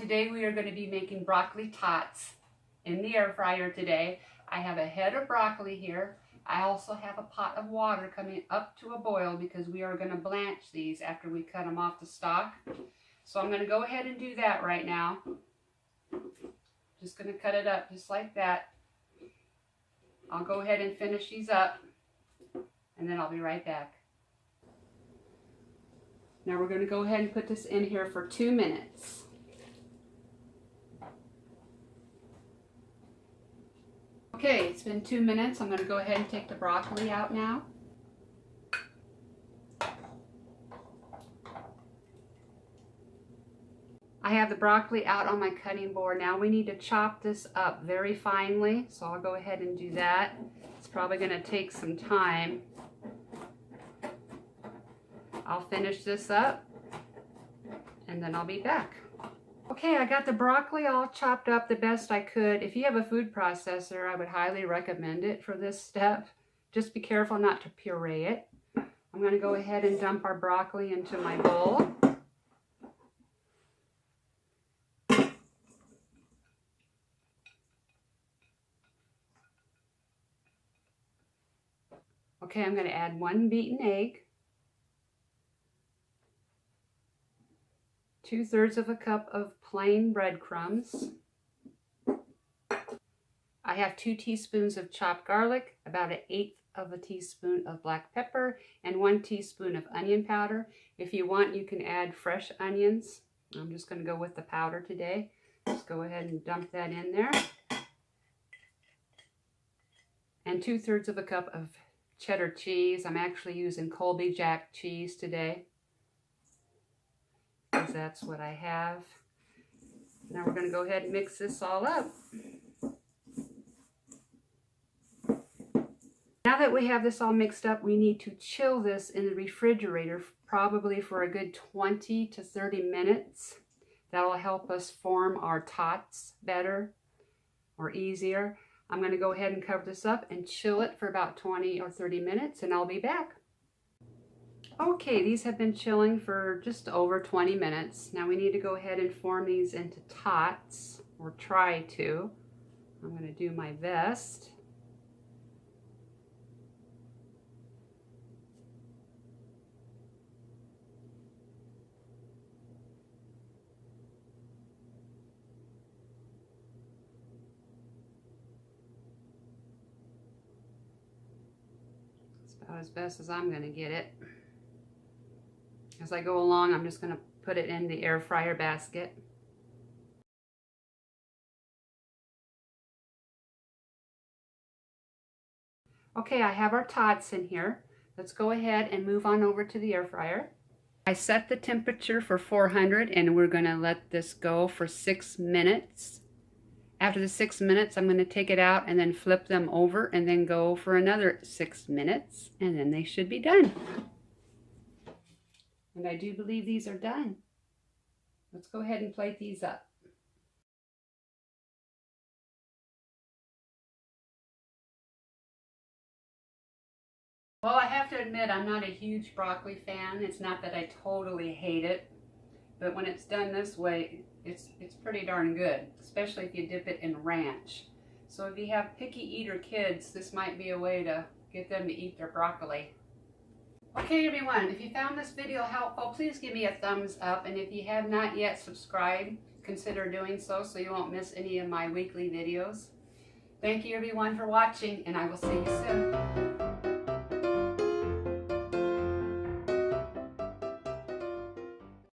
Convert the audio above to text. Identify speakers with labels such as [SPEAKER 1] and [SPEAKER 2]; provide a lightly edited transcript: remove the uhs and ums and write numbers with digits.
[SPEAKER 1] today we are going to be making broccoli tots in the air fryer today. I have a head of broccoli here. I also have a pot of water coming up to a boil because we are going to blanch these after we cut them off the stalk. So I'm going to go ahead and do that right now. Just going to cut it up just like that. I'll go ahead and finish these up and then I'll be right back. Now we're going to go ahead and put this in here for 2 minutes. Okay, it's been 2 minutes. I'm going to go ahead and take the broccoli out now. I have the broccoli out on my cutting board. Now we need to chop this up very finely, so I'll go ahead and do that. It's probably going to take some time. I'll finish this up and then I'll be back. Okay, I got the broccoli all chopped up the best I could. If you have a food processor, I would highly recommend it for this step. Just be careful not to puree it. I'm going to go ahead and dump our broccoli into my bowl. Okay, I'm going to add 1 beaten egg, 2/3 of a cup of plain breadcrumbs. I have 2 teaspoons of chopped garlic, about 1/8 of a teaspoon of black pepper, and 1 teaspoon of onion powder. If you want, you can add fresh onions. I'm just going to go with the powder today. Just go ahead and dump that in there. And 2/3 of a cup of cheddar cheese. I'm actually using Colby Jack cheese today, because that's what I have. Now we're going to go ahead and mix this all up. Now that we have this all mixed up, we need to chill this in the refrigerator probably for a good 20 to 30 minutes. That will help us form our tots better or easier. I'm going to go ahead and cover this up and chill it for about 20 or 30 minutes and I'll be back. Okay, these have been chilling for just over 20 minutes. Now we need to go ahead and form these into tots, or try to. I'm going to do my best. It's about as best as I'm going to get it. As I go along, I'm just going to put it in the air fryer basket. Okay, I have our tots in here. Let's go ahead and move on over to the air fryer. I set the temperature for 400 and we're going to let this go for 6 minutes. After the 6 minutes, I'm going to take it out and then flip them over and then go for another 6 minutes and then they should be done. And I do believe these are done. Let's go ahead and plate these up. Well, I have to admit I'm not a huge broccoli fan. It's not that I totally hate it, but when it's done this way, it's pretty darn good, especially if you dip it in ranch. So if you have picky eater kids, this might be a way to get them to eat their broccoli. Okay everyone, if you found this video helpful, please give me a thumbs up, and if you have not yet subscribed, consider doing so you won't miss any of my weekly videos. Thank you everyone for watching, and I will see you soon.